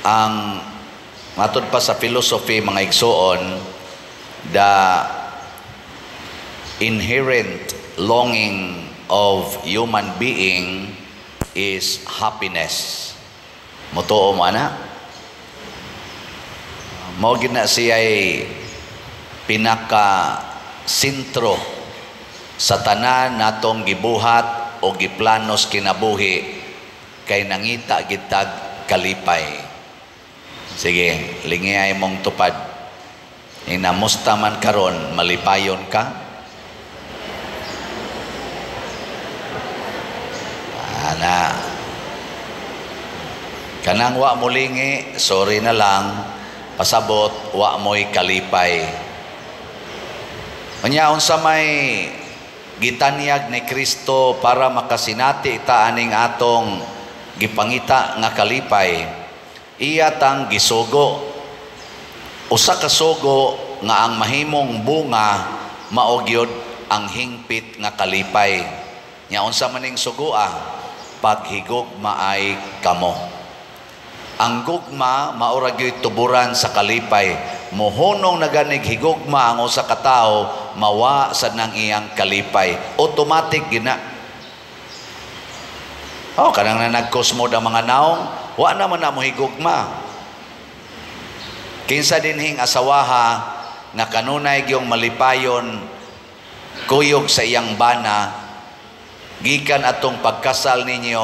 ang matod pa sa philosophy mga igsoon, the inherent longing of human being is happiness. Mutuo mo ana? Mao gid na siya'y pinaka sentro sa tanan natong gibuhat o giplanos kinabuhi kay nangita gitag kalipay. Sige, lingiyay mong tupad. Inamusta man karon, malipayon ka? Ana. Kanang wa mo lingi, sorry na lang, pasabot, wa mo'y kalipay. Unya unsa may gitanyag ni Kristo para makasinati ita aning atong gipangita nga kalipay, iya tang gisugo. Usa ka sugo nga ang mahimong bunga mao gyud ang hingpit nga kalipay. Nya unsa maning sugua? Paghigugma ay kamo. Ang gugma mao ra gyud tuburan sa kalipay. Mohonong naganig higugma ang usa ka tawo, mawa sa nang iyang kalipay. Automatic gina. Kanang na nagkosmod ang mga naong, wa naman na mo higugma. Kinsa dinhing asawaha nga kanunay gyung malipayon kuyog sa iyang bana, gikan atong pagkasal ninyo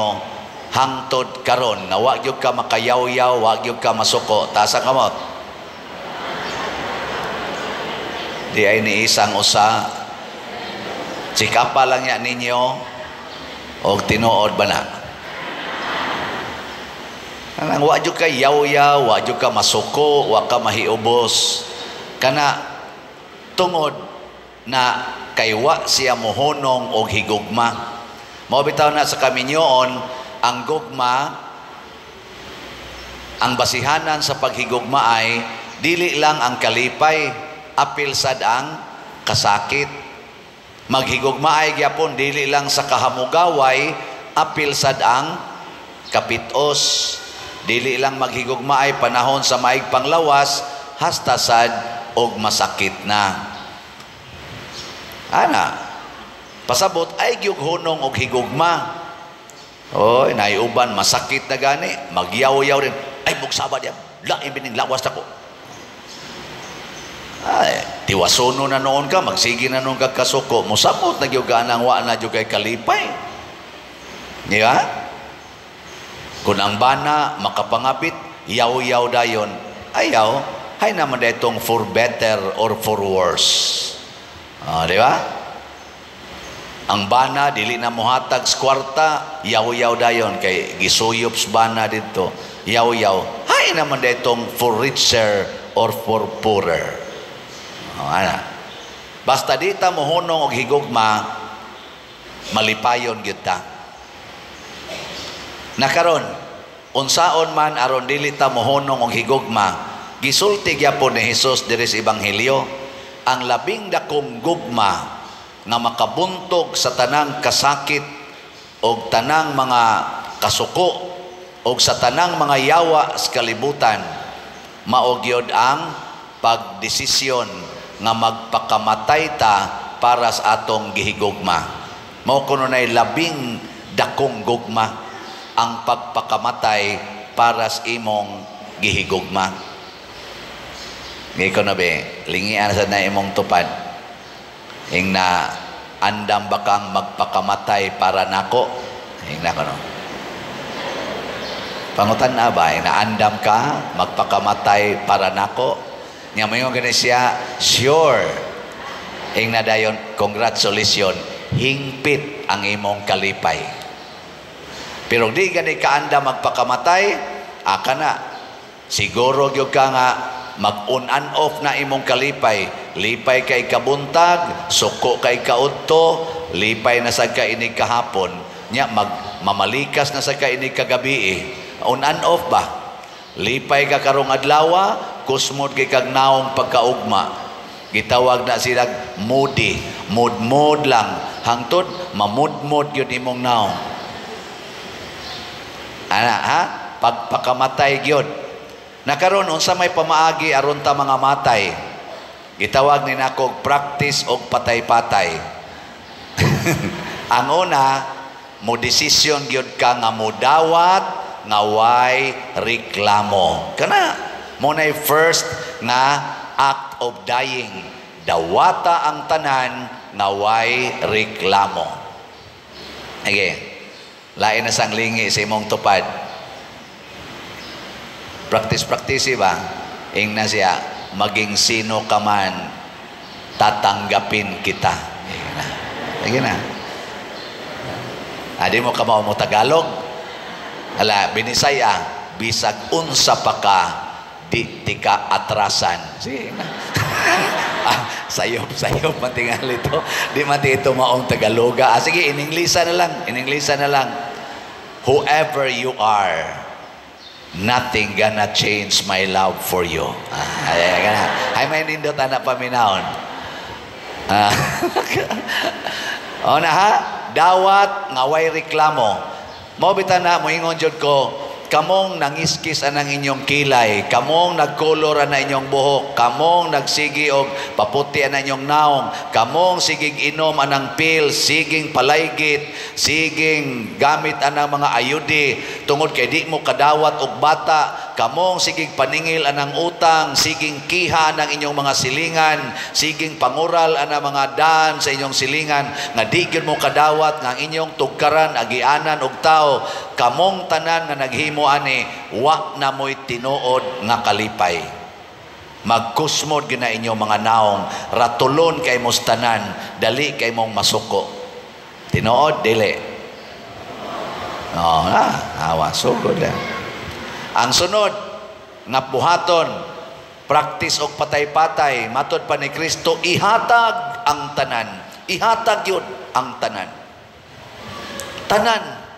hangtod karon na wa gyud ka makayaw-yaw, wa gyud ka masuko, tasa kamot. Di ay ni isang usa, sikapa lang niya ninyo o tinuod ba na? Wa jud ka yaw-yaw, wa jud ka masuko, wa ka mahiubos. Kana tungod na kay wa siya mohonong og higugma. Mao bitaw na sa kaminyoon, ang gugma, ang basihanan sa paghigugma ay dili lang ang kalipay, apil sad ang kasakit. Maghigugma ay gyapon dili lang sa kahamugaway, apil sad ang kapitos. Dili lang maghigugma ay panahon sa maig panglawas, hasta sad og masakit na. Ana, pasabot ay gyud hunong og higugma. Oy, naiuban masakit na gani, magyaw-yaw rin. Ay bugsaba diyan. Lain bining lawas ako. Ay, tiwasono na noon ka, magsigi na noon ka kasuko, musabot na gyud ganang wa na gyud kay kalipay. Diba? Kung ang bana makapangapit, yaw-yaw dayon, ayaw, hay naman itong for better or for worse. Diba? Ang bana, dili na muhatag sa kwarta, yaw-yaw dayon, kay gisuyop sa bana dito, yaw-yaw, hay naman itong for richer or for poorer. Basta di ta mohonong og higugma, malipayon gyud ta. Nakaron, unsaon man aron dili ta mohonong og higugma, gisulti gyapon ni Hesus diri sa ebanghelyo, ang labing dakong gugma nga makabuntog sa tanang kasakit og tanang mga kasuko og sa tanang mga yawa sa kalibutan, mao gyud ang pagdesisyon nga magpakamatay ta para sa atong gihigugma. Mao kuno nay labing dakong gugma ang pagpakamatay para sa imong gihigugma. Ngay ko na be, lingian sa na imong tupad. Ing na andam ba kang magpakamatay para nako? Ing na ko no. Pangutan na ba, naandam ka magpakamatay para nako? Nga mayon gani siya, sure. Ing na dayon, congratulations, hingpit ang imong kalipay. Pero di gani kaanda magpakamatay, aka na. Siguro gyud ka nga mag-on and off na imong kalipay. Lipay kay kabuntag, suko kay kaudto, lipay na sa kainig kahapon, nya mamalikas na sa kainig kagabi. On and off ba? Lipay ka karong adlaw, kusmod kay kag naong pagkaugma. Gitawag na sila moody, mood lang, hangtod mamud-mud yun imong naong. Ana ha? Pagpakamatay gyud. Nakaroon unsa may pamaagi aron ta mga matay. Gitawag ni nako practice og patay-patay. Ang una, mo desisyon gyud ka nga modawat nga way reklamo. Kana mo nay first nga act of dying. Dawata ang tanan nga way reklamo. Okay. Lain na sang lingi sa imong tupad. Practice ba? Ing na siya, maging sino ka man, tatanggapin kita. Sige na. Di mo ka mo Tagalog? Hala, binisaya, bisag unsa pa ka, di ka atrasan. Sige na. Sayop matingal ito. Di mati ito maong Tagaloga. Sige, in-Englisa na lang. Whoever you are, nothing gonna change my love for you. Ay may nindot anak paminahon. O na ha, dawat nga way reklamo. Mo bitan na mo ingon jud ko, kamong nangiskis anang inyong kilay, kamong nagkolor ana inyong buhok, kamong nagsigi og paputi ana inyong naong, kamong sigig inom anang pil, siging palaygit, siging gamit anang mga ayudi tungod kay di mo kadawat og bata, kamong sigig paningil anang utang, siging kiha anang inyong mga silingan, siging pangural anang mga daan sa inyong silingan nga di gyud mo kadawat nga inyong tugkaran agianan og tao, kamong tanan nga naghimo ani wa na mo'y tinuod nga kalipay. Magkusmod gina inyo mga naong, ratulon kay mustanan, dali kay mong masuko. Tinuod, dili. Awa, sugod na. Ang sunod, nga buhaton, practice og patay-patay, matod pa ni Kristo, ihatag ang tanan. Ihatag yun ang tanan. Tanan.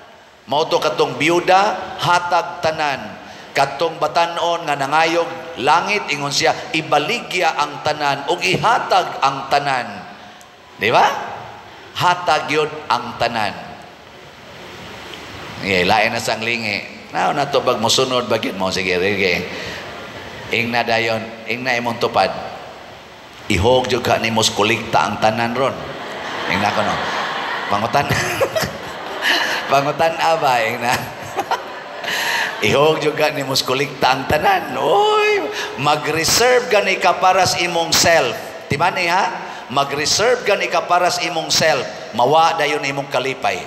Mauto katong biyuda, hatag tanan. Katong batanon nga nangayog langit, ingon siya, ibaligya ang tanan o ihatag ang tanan. Di ba? Hatag yun ang tanan. Lain na sang lingi. Na to bag mo sunod, bagit mo. Sige. Ing na dayon, ing na imong tupad. Ihog jud ka ni mos kolekta ang tanan ron. Ing na ko no. Pangutan. Pangutan abay na. Ihog juga ni muskulikta ang tanan. Oy, mag-reserve gani ka para sa imong self. Timan ha? Mag-reserve gani ka para sa imong self. Mawa dayon imong kalipay.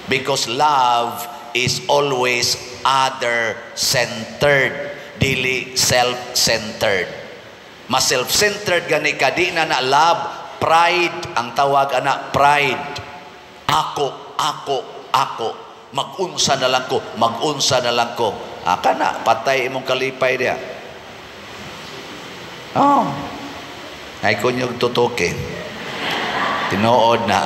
Because love is always other-centered, dili self-centered. Mas self-centered gani ka, di na love, pride ang tawag ana, pride. Ako. Mag-unsa na lang ko. Kana, patay imong kalipay diya. Ay kunyog tutuki. Tinuod na.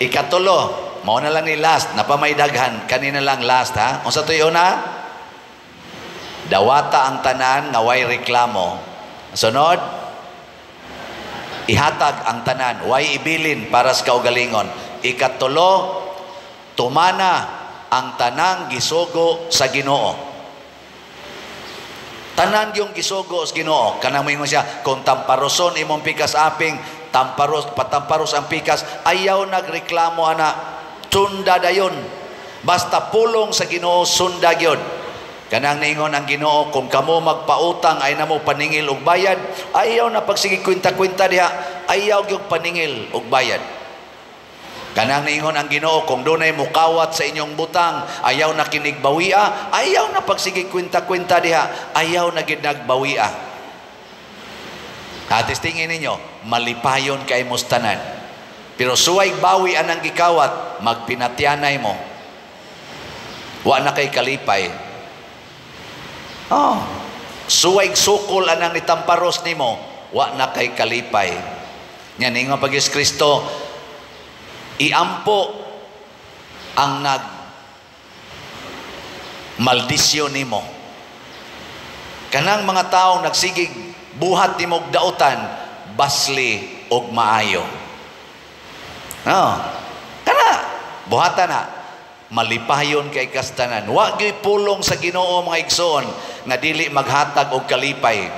Ikatulo, mao na lang ni last, napamaydagan, kanina lang last ha. Unsa to una? Dawata ang tanan nga way reklamo. Sunod, ihatag ang tanan, way ibilin para sa kaugalingon. Ikatulo, tumana ang tanang gisugo sa Ginoo. Tanan yung gisugo sa Ginoo. Kanang moingon siya, kung tamparoson imong pikas aping, patamparos ang pikas, ayaw nagreklamo ana, sunda dayon. Basta pulong sa Ginoo, sunda gyud. Kanang niingon ang Ginoo, kung kamo magpautang ay namo paningil og bayad, ayaw na pagsige kwenta-kwenta diha, ayaw gyud paningil og bayad. Kanang niingon ang Ginoo, kung dunay mukawat sa inyong butang, ayaw na kinigbawia, ayaw na pagsige kwenta-kwenta diha, ayaw na gid nagbawia. Hatis tingin ninyo, malipayon kay mustanan. Pero suway bawi anang gikawat, magpinatyanay mo. Wa na kay kalipay. Suway sukol anang nitamparos nimo, wa na kay kalipay. Nya ningon pag Kristo, iampo ang maldisyon nimo. Kanang mga taong nagsigig buhat nimo og dautan, basli og maayo. Kana buhatan na. malipayon kay kastanan. Wa gyud pulong sa Ginoo mga igsoon nga dili maghatag og kalipay.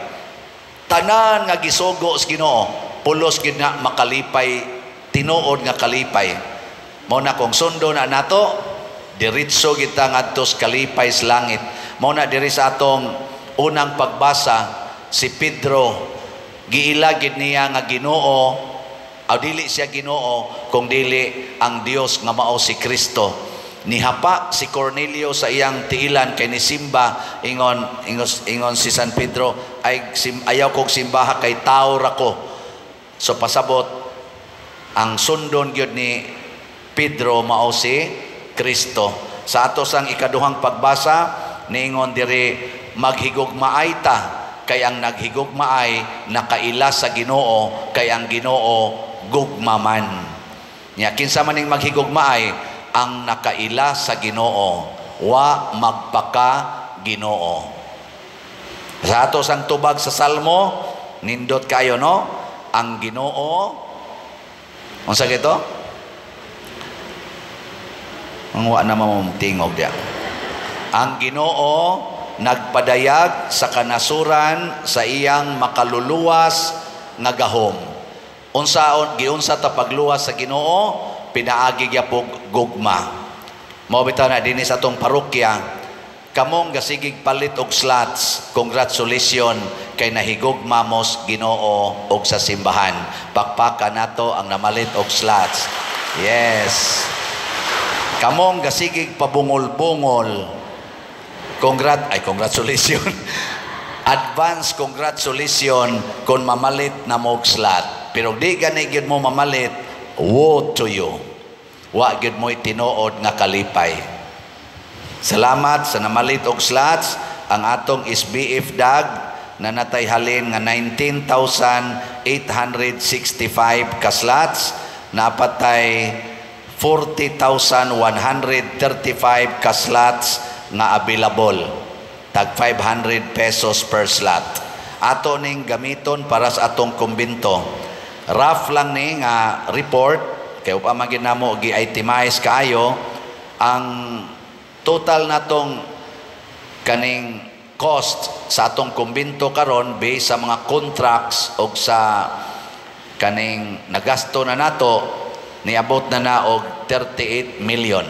Tanan nga gisugo sa Ginoo, pulos gyud na makalipay, tinuod nga kalipay. Mao na kung sundo na nato, diretso kita ngadto sa kalipay sa langit. Mao na diri sa atong unang pagbasa, si Pedro giilagid niya nga Ginoo, o dili siya Ginoo kung dili ang Dios nga mao si Kristo. Nihapa si Cornelio sa iyang tiilan kay ni simba ingon si San Pedro, ayaw kong simbaha kay tao rako. So pasabot ang sundon gyud ni Pedro mao si Kristo. Sa ato sang ikaduhang pagbasa niingon diri, maghigugmaay ta kay ang naghigugmaay nakaila sa Ginoo, kay ang Ginoo gugmaman. Nya kinsa man ning maghigugmaay? Ang nakaila sa Ginoo, wa magpaka Ginoo. Sa ato sang tubag sa Salmo, nindot kayo no, ang Ginoo, unsa gito? Ang wa na mamumtingog dia. Ang Ginoo nagpadayag sa kanasuran sa iyang makaluluwas nga gahom. Giunsa ta pagluwas sa Ginoo? Pinaagi gyapog gugma. Mao bitaw na dinhi sa atong parokya, kamong gasigig palit og slots. Congratulations kay nahigugma mos Ginoo og sa simbahan. Pakpakan nato ang namalit og slots. Yes. Kamong gasigig pabungol-bungol. Congratulations. Advance congratulations kung mamalit na mo og slot. Pero di gani gyud mo mamalit, woe to you. Wa gyud mo tinuod nga kalipay. Salamat sa namalit og slots. Ang atong SBF DAG na natay halin nga 19,865 ka slots, napatay 40,135 ka slots nga available. Tag 500 pesos per slot. Ato ning gamiton para sa atong kumbinto. Rough lang ni nga report, kay upamagin namo gi-itemize kaayo ang total natong kaning cost sa atong kumbinto karon based sa mga contracts o sa kaning nagasto na nato, niabot na og 38 million.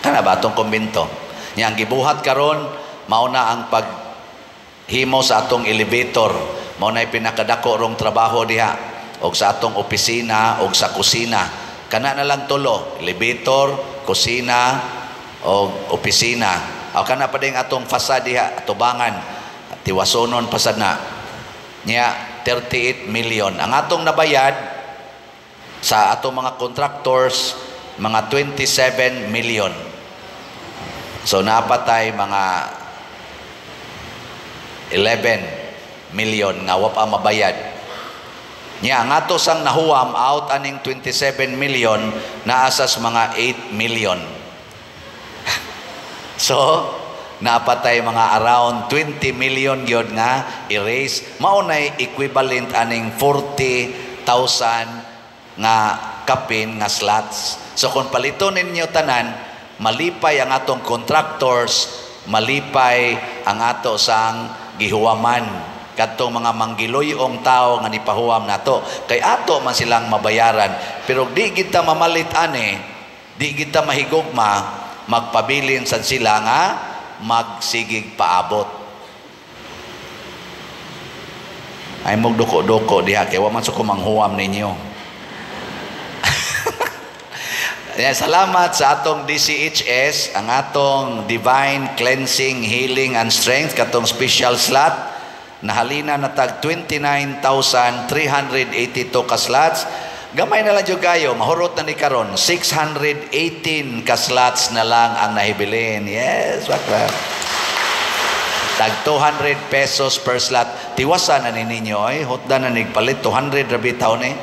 Kana ba atong kumbinto? Nya ang gibuhat karon mao na ang paghimo sa atong elevator. Mao na pinakadako rong trabaho diha og sa atong opisina og sa kusina. Kana na lang tulo, elevator, kusina og opisina. O kana pa ding atong fasad diha, atubangan, tiwasonon pasad na. Nya 38 million. Ang atong nabayad sa atong mga contractors mga 27 million. So napatay mga 11 million nga wa pa mabayad. Nya ang ato sang nahuwam out aning 27 million naa sas mga 8 million. So napatay mga around 20 million gyud nga erase. Mao nay equivalent aning 40,000 nga kapin nga slots. So kung paliton ninyo tanan, malipay ang atong contractors, malipay ang ato sang gihuwaman kadtong mga manggiloyong tao nga nipahuwam nato. Kay ato man silang mabayaran, pero di kita mamalit ani, di kita mahigugma, magpabilin sad sila nga magsigig paabot. Ay mog duko-duko diha kay wa man sa kumanghuwam ninyo. Salamat sa atong DCHS, ang atong Divine Cleansing, Healing and Strength, katong special slot. Nahalina na tag 29,382 ka slots. Gamay na lang yung kayo, mahurot na ni karon 618 ka slots na lang ang nahibilin. Yes, bakla. Tag 200 pesos per slot. Tiwasan na ninyo ay hotda na nigpalit 200 rabitaw ni.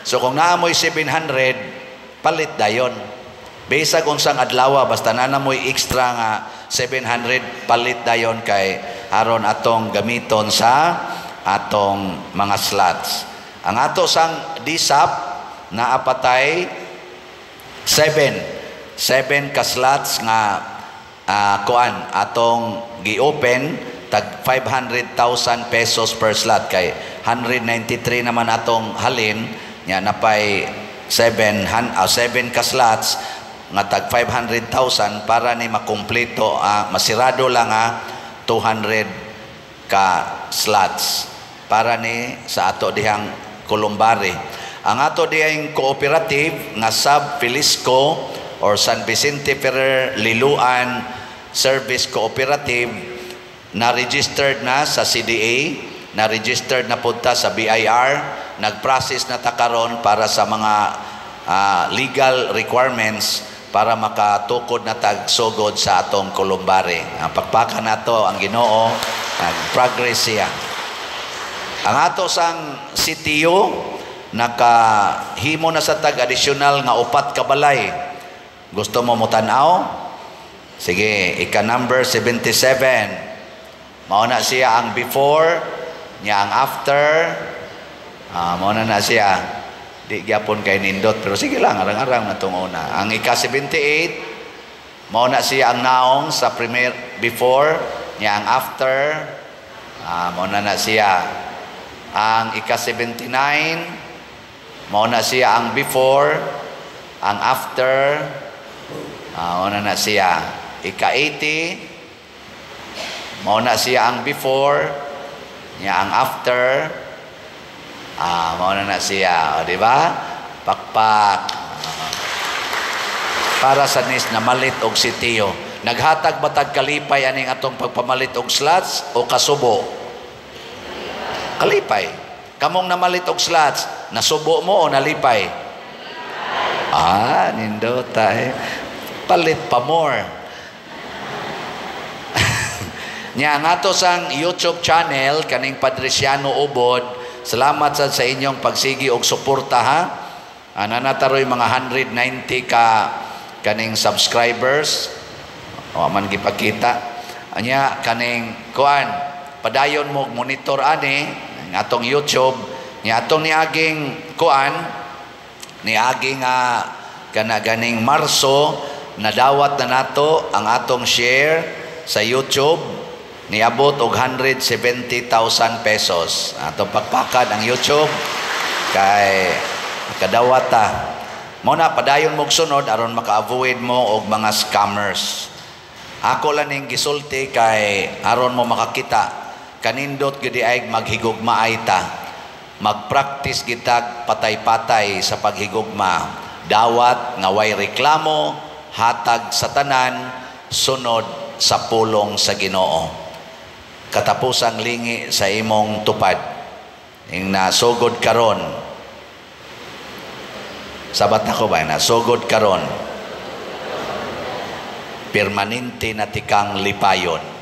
So kung naamoy 700, palit dayon. Besa kung sang adlaw basta nanamoy extra nga 700, palit dayon kay aron atong gamiton sa atong mga slots. Ang ato sang DSAP na apatay 7 7 ka slots nga kuan atong gi-open tag 500,000 pesos per slot kay 193 naman atong halin nya napay 7 ka slots nga tag 500,000 para ni makumpleto masirado lang 200 ka slots para ni sa ato dihang Columbari. Ang ato dihang cooperative nga Sub Filisco or San Vicente Ferrer Liluan Service Cooperative na-registered na sa CDA, na-registered na punta sa BIR, nag-process na takaron para sa mga legal requirements para makatukod na tagsugod sa atong Columbari. Ang pagpaka nato ang Ginoo, nag-progress siya. Ang ato sang CTO nakahimo na sa tag-additional nga 4 ka balay. Gusto mo mutanaw? Sige, ika number 77. Mauna siya ang before, niya ang after. Mauna na siya. Di gyapon kay nindot, pero sige lang, arang-arang na itong una. Ang ika 78, mauna siya ang naong sa before, niya ang after. Mauna na siya. Ang ika 79, mauna siya ang before, ang after. Mauna na siya. Ika 80, mauna siya ang before, niya ang after. Mauna na siya, di ba? Pakpak. Para sa nis na malit og sitiyo. Naghatag batag kalipay aning atong pagpamalit og slots o kasubo? Kalipay. Kamong namalit og slots, nasubo mo o nalipay? Nindota palit pa more. Nya nga to sang YouTube channel kaning Padresiano Ubod. Salamat sa inyong pagsigi og suporta ha. Nanataroy mga 190 ka kaning subscribers. Man gipakita. Anya kaning kuan padayon mo monitor ani ng atong YouTube. Nya atong niaging kuan niaging ganing Marso nadawat na nato ang atong share sa YouTube niabot og 170,000 pesos. Atong pagpakad ang YouTube kay kadawat ta. Muna padayon mo sunod aron maka-avoid mo og mga scammers. Ako lang ning gisulti kay aron mo makakita kanindot gyud ay maghigugmaay ta. Mag-practice gitag patay-patay sa paghigugma. Dawat nga way reklamo, hatag sa tanan, sunod sa pulong sa Ginoo. Katapusang lingi sa imong tupad. Ing nasugod karon. Sabat ako ba? Nasugod karon. Permanente na tikang lipayon.